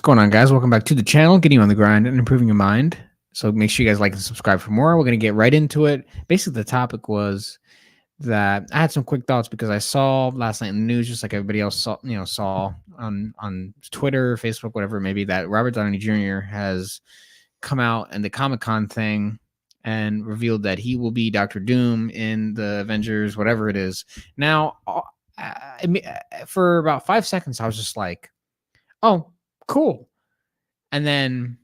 going on, guys? Welcome back to the channel, getting you on the grind and improving your mind. So make sure you guys like and subscribe for more. We're going to get right into it. Basically, the topic was that I had some quick thoughts because I saw last night in the news, just like everybody else saw on Twitter, Facebook, whatever it may be, that Robert Downey Jr. has come out in the Comic-Con thing and revealed that he will be Doctor Doom in the Avengers, whatever it is. Now, for about 5 seconds, I was just like, oh, cool. And then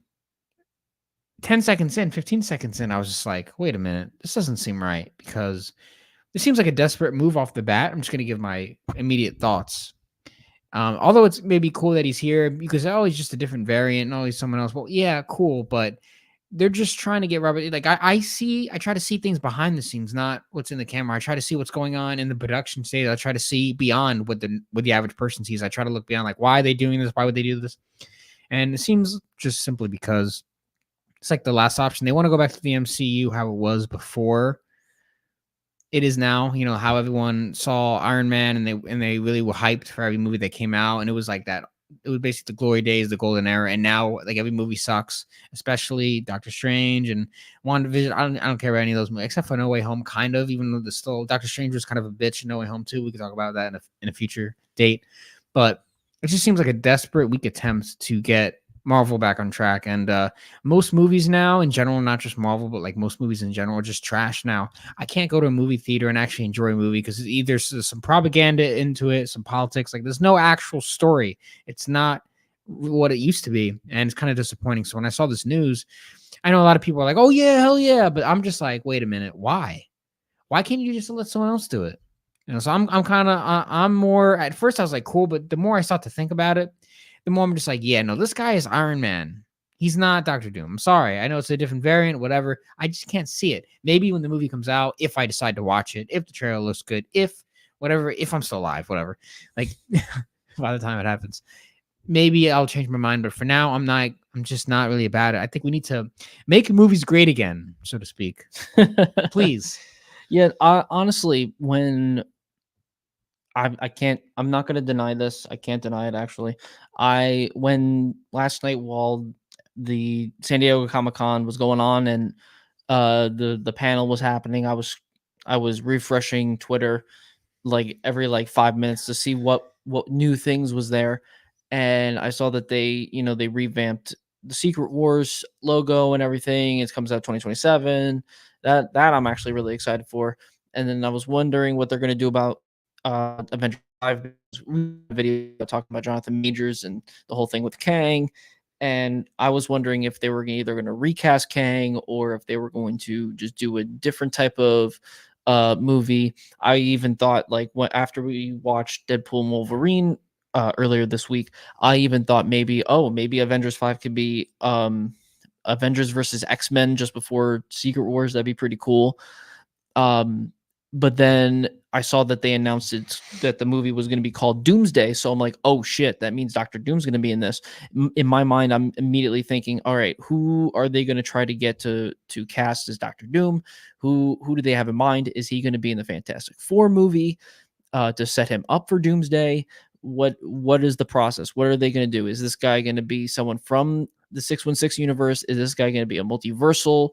10 seconds in, 15 seconds in, I was just like, wait a minute, this doesn't seem right because this seems like a desperate move off the bat. I'm just going to give my immediate thoughts. Although it's maybe cool that he's here because, oh, he's just a different variant and oh, he's someone else. Well, yeah, cool. But they're just trying to get Robert. Like I try to see things behind the scenes, not what's in the camera. I try to see what's going on in the production stage. I try to see beyond what the average person sees. I try to look beyond, like, why are they doing this? Why would they do this? And it seems just simply because it's like the last option. They want to go back to the MCU how it was before it is now. You know, how everyone saw Iron Man and they really were hyped for every movie that came out. And it was like that. It was basically the glory days, the golden era. And now, like, every movie sucks, especially Doctor Strange and WandaVision. I don't care about any of those movies except for No Way Home, kind of, even though Doctor Strange was kind of a bitch in No Way Home too. We can talk about that in a future date. But it just seems like a desperate, weak attempt to get Marvel back on track. And most movies now in general, not just Marvel, but like most movies in general, are just trash now. I can't go to a movie theater and actually enjoy a movie because either there's some propaganda into it, some politics. Like, there's no actual story. It's not what it used to be. And it's kind of disappointing. So when I saw this news, I know a lot of people are like, oh yeah, hell yeah. But I'm just like, wait a minute. Why can't you just let someone else do it? You know, so I'm kind of, I'm more, at first I was like, cool, but the more I start to think about it, the more I'm just like, yeah, no, this guy is Iron Man. He's not Doctor Doom. I'm sorry. I know it's a different variant, whatever. I just can't see it. Maybe when the movie comes out, if I decide to watch it, if the trailer looks good, if I'm still alive, whatever. Like, by the time it happens, maybe I'll change my mind. But for now, I'm just not really about it. I think we need to make movies great again, so to speak. Please. Yeah, honestly, when I'm not going to deny this. I can't deny it, actually. When last night, while the San Diego Comic-Con was going on and the panel was happening, I was refreshing Twitter like every 5 minutes to see what new things was there. And I saw that they revamped the Secret Wars logo and everything. It comes out 2027. That I'm actually really excited for. And then I was wondering what they're going to do about Avengers 5 video talking about Jonathan Majors and the whole thing with Kang. And I was wondering if they were either going to recast Kang or if they were going to just do a different type of movie. I even thought, like, after we watched Deadpool and Wolverine earlier this week, I even thought maybe Avengers 5 could be Avengers versus X-Men just before Secret Wars. That'd be pretty cool. But then I saw that they announced that the movie was going to be called Doomsday. So I'm like, oh shit, that means Dr. Doom's going to be in this. In my mind, I'm immediately thinking, all right, who are they going to try to get to cast as Dr. Doom? Who do they have in mind? Is he going to be in the Fantastic Four movie to set him up for Doomsday? What is the process? What are they going to do? Is this guy going to be someone from the 616 universe? Is this guy going to be a multiversal?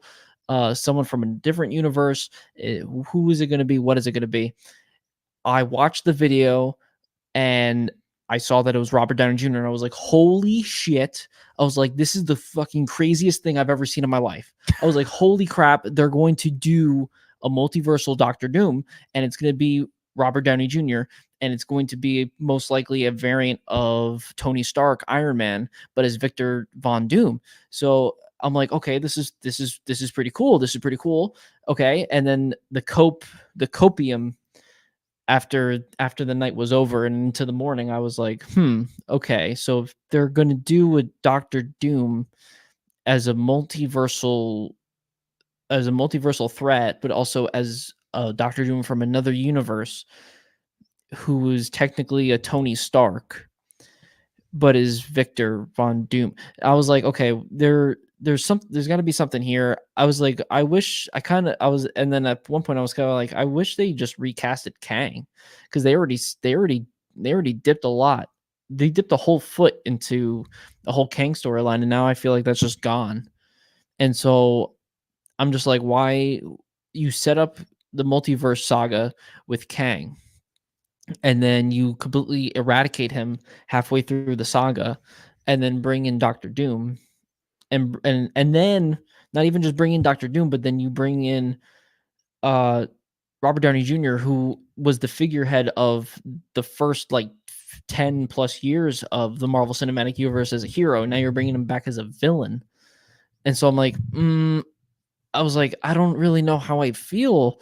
Someone from a different universe? Who is it going to be? What is it going to be? I watched the video and I saw that it was Robert Downey Jr. and I was like, holy shit. I was like, this is the fucking craziest thing I've ever seen in my life. I was like, holy crap, they're going to do a multiversal Doctor Doom and it's going to be Robert Downey Jr. and it's going to be most likely a variant of Tony Stark, Iron Man, but as Victor Von Doom. So I'm like, okay, this is pretty cool. This is pretty cool. Okay. And then the copium after the night was over and into the morning, I was like, okay. So if they're going to do a Doctor Doom as a multiversal threat, but also as a Doctor Doom from another universe who is technically a Tony Stark, but is Victor Von Doom. I was like, okay, there's got to be something here. I was like, and then at one point I was kind of like, I wish they just recasted Kang because they already dipped a lot they dipped a whole foot into the whole Kang storyline, and now I feel like that's just gone. And so I'm just like, why you set up the multiverse saga with Kang, and then you completely eradicate him halfway through the saga, and then bring in Doctor Doom, and then not even just bring in Doctor Doom, but then you bring in uh Robert Downey Jr., who was the figurehead of the first like 10 plus years of the Marvel Cinematic Universe as a hero. Now you're bringing him back as a villain. And so I'm like, I was like, I don't really know how I feel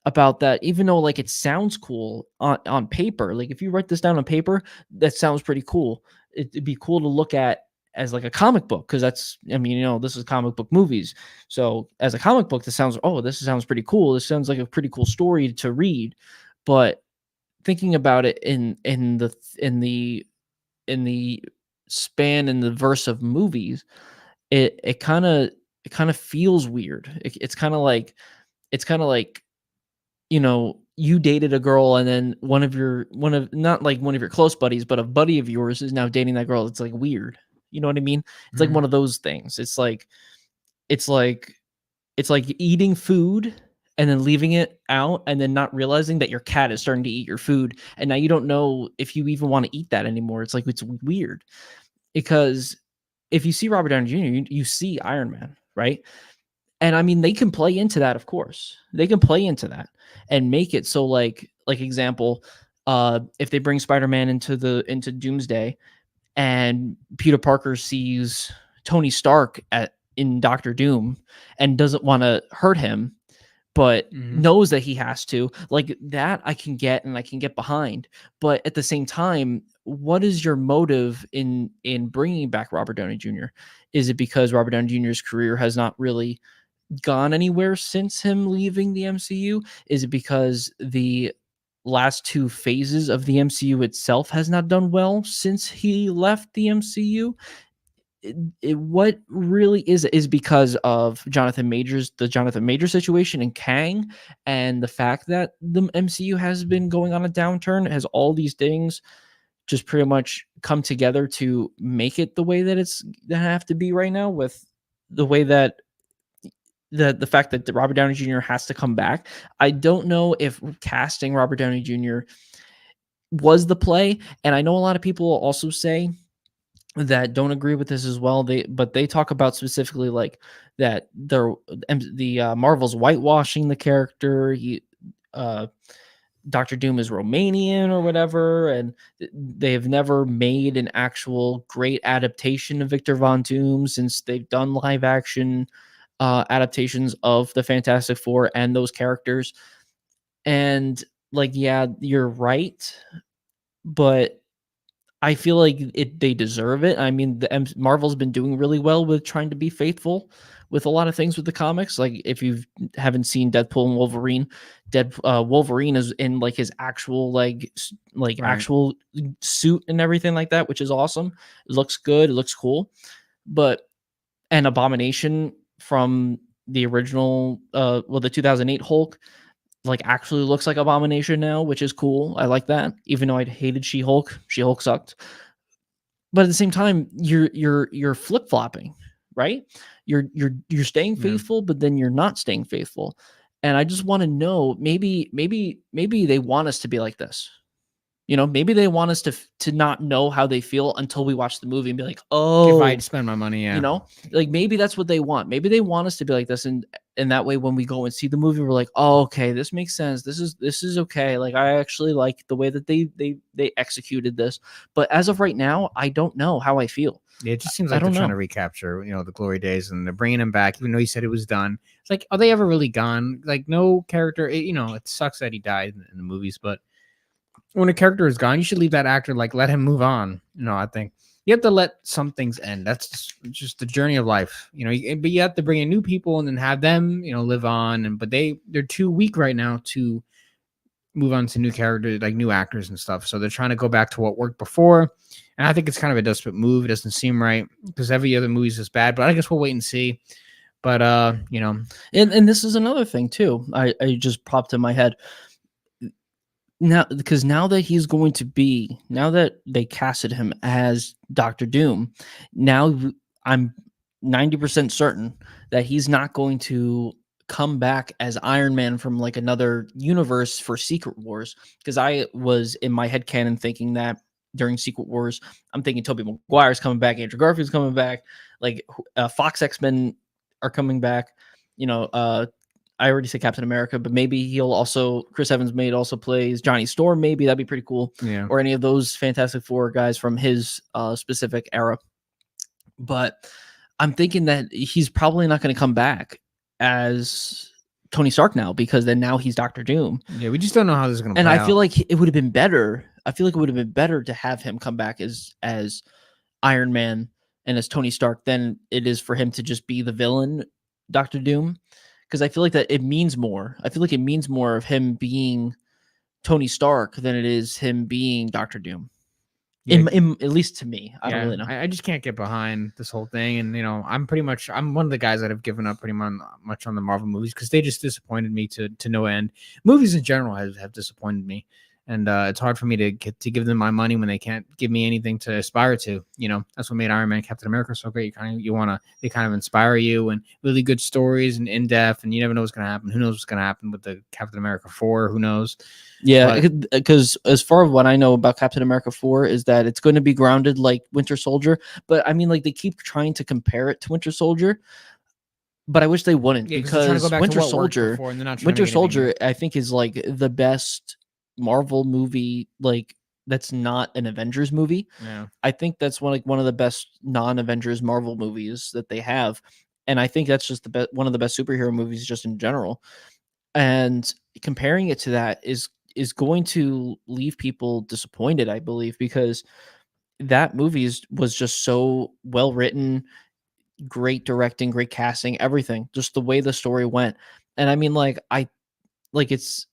about that, even though like it sounds cool on paper. Like if you write this down on paper, that sounds pretty cool. It'd be cool to look at as like a comic book, because that's, I mean, this is comic book movies. So as a comic book, this sounds pretty cool. This sounds like a pretty cool story to read. But thinking about it in the span in the verse of movies, it kind of feels weird. It's kind of like you dated a girl, and then one of not like one of your close buddies, but a buddy of yours is now dating that girl. It's like weird. You know what I mean? It's like Mhm. one of those things. It's like it's like eating food and then leaving it out and then not realizing that your cat is starting to eat your food, and now you don't know if you even want to eat that anymore. It's like it's weird, because if you see Robert Downey Jr., you see Iron Man, right? And I mean, they can play into that, of course. They can play into that and make it so like example, if they bring Spider-Man into Doomsday, and Peter Parker sees Tony Stark in Doctor Doom and doesn't want to hurt him, but Mhm. knows that he has to, like that I can get and I can get behind. But at the same time, what is your motive in bringing back Robert Downey Jr.? Is it because Robert Downey Jr.'s career has not really gone anywhere since him leaving the MCU? Is it because the last two phases of the MCU itself has not done well since he left the MCU? What really is because of the Jonathan Majors situation and Kang, and the fact that the MCU has been going on a downturn, has all these things just pretty much come together to make it the way that it's gonna have to be right now, with the way that the fact that Robert Downey Jr. has to come back. I don't know if casting Robert Downey Jr. was the play, and I know a lot of people also say that don't agree with this as well. They talk about specifically like that the Marvel's whitewashing the character. Uh Doctor Doom is Romanian or whatever, and they have never made an actual great adaptation of Victor Von Doom since they've done live action adaptations of the Fantastic Four and those characters. And like, yeah, you're right, but I feel like they deserve it. I mean, Marvel's been doing really well with trying to be faithful with a lot of things with the comics. Like if you haven't seen Deadpool and Wolverine, Wolverine is in like his actual Right. actual suit and everything like that, which is awesome. It looks good. It looks cool. But an Abomination from the original, the 2008 Hulk, like actually looks like Abomination now, which is cool. I like that. Even though I hated She-Hulk, She-Hulk sucked. But at the same time, you're flip-flopping, right? You're staying Yeah. faithful, but then you're not staying faithful. And I just want to know, maybe they want us to be like this. Maybe they want us to not know how they feel until we watch the movie and be like, If I had "Oh, to spend my money, you yeah. know, like maybe that's what they want. Maybe they want us to be like this, and that way when we go and see the movie, we're like, oh, okay, this makes sense. This is okay. Like I actually like the way that they executed this. But as of right now, I don't know how I feel. Yeah, it just seems I like they're don't trying to know. recapture, the glory days, and they're bringing him back, even though he said it was done. It's like, are they ever really gone? Like, no character. It sucks that he died in the movies, but when a character is gone, you should leave that actor, like, let him move on. I think you have to let some things end. That's just the journey of life. But you have to bring in new people and then have them, live on. But they're too weak right now to move on to new characters, like new actors and stuff. So they're trying to go back to what worked before. And I think it's kind of a desperate move. It doesn't seem right because every other movie is just bad. But I guess we'll wait and see. But And this is another thing too. I just popped in my head. now, because now that he's going to be, now that they casted him as Doctor Doom, now I'm 90% certain that he's not going to come back as Iron Man from like another universe for Secret Wars. Because I was in my head canon thinking that during Secret Wars, I'm thinking Tobey Maguire's coming back, Andrew Garfield's coming back, like Fox X-Men are coming back. You know, I already said Captain America, but maybe he'll also Chris Evans may also plays Johnny Storm. Maybe that'd be pretty cool, Yeah. or any of those Fantastic Four guys from his specific era. But I'm thinking that he's probably not going to come back as Tony Stark now, because then now he's Doctor Doom. Yeah, we just don't know how this is going to And play I feel out. like it would have been better. I feel like it would have been better to have him come back as Iron Man and as Tony Stark than it is for him to just be the villain Doctor Doom, because I feel like that it means more. I feel like it means more of him being Tony Stark than it is him being Doctor Doom. Yeah, At least to me, I don't really know. I just can't get behind this whole thing. And, I'm one of the guys that have given up pretty much on the Marvel movies because they just disappointed me to no end. Movies in general have disappointed me. And it's hard for me to give them my money when they can't give me anything to aspire to. That's what made Iron Man, Captain America so great. They kind of inspire you, and really good stories and in depth, and you never know what's going to happen. Who knows what's going to happen with the Captain America 4? Who knows? Yeah, because as far as what I know about Captain America 4 is that it's going to be grounded like Winter Soldier, but I mean, like, they keep trying to compare it to Winter Soldier, but I wish they wouldn't, Yeah, 'cause they're trying to because go back to Winter what worked Soldier, before, and they're not trying to Winter make anything new. Soldier, I think is like the best Marvel movie, like that's not an Avengers movie. Yeah. I think that's one of the best non-Avengers Marvel movies that they have, and I think that's just one of the best superhero movies just in general. And comparing it to that is going to leave people disappointed, I believe, because that movie was just so well written, great directing, great casting, everything, just the way the story went. And I mean, like, it's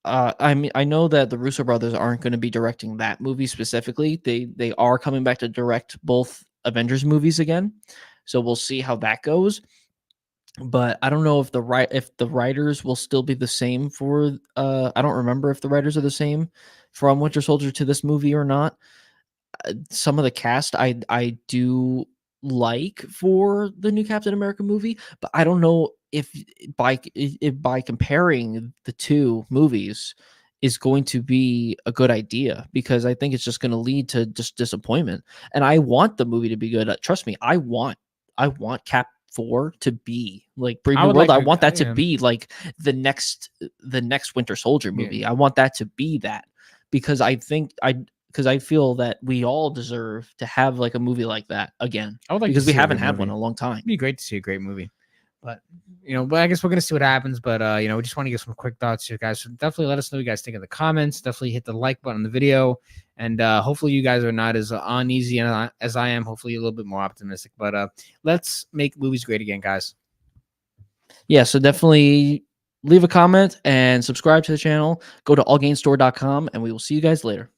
I mean, I know that the Russo brothers aren't going to be directing that movie specifically. They are coming back to direct both Avengers movies again, so we'll see how that goes. But I don't know if the writers will still be the same for I don't remember if the writers are the same from Winter Soldier to this movie or not. Some of the cast I do like for the new Captain America movie, but I don't know if by comparing the two movies is going to be a good idea, because I think it's just going to lead to just disappointment. And I want the movie to be good. Trust me, I want Cap 4 to be like Brave I New would World. like I a want that to yeah. be like the next Winter Soldier Yeah. movie. I want that to be that, because I feel that we all deserve to have like a movie like that again, I would like to because we see a haven't good had one movie. in a long time. It'd be great to see a great movie. But but I guess we're gonna see what happens. But we just want to give some quick thoughts here, guys. So definitely let us know what you guys think in the comments. Definitely hit the like button on the video, and hopefully you guys are not as uneasy as I am. Hopefully you're a little bit more optimistic. But let's make movies great again, guys. Yeah, so definitely leave a comment and subscribe to the channel. Go to allgainstore.com, and we will see you guys later.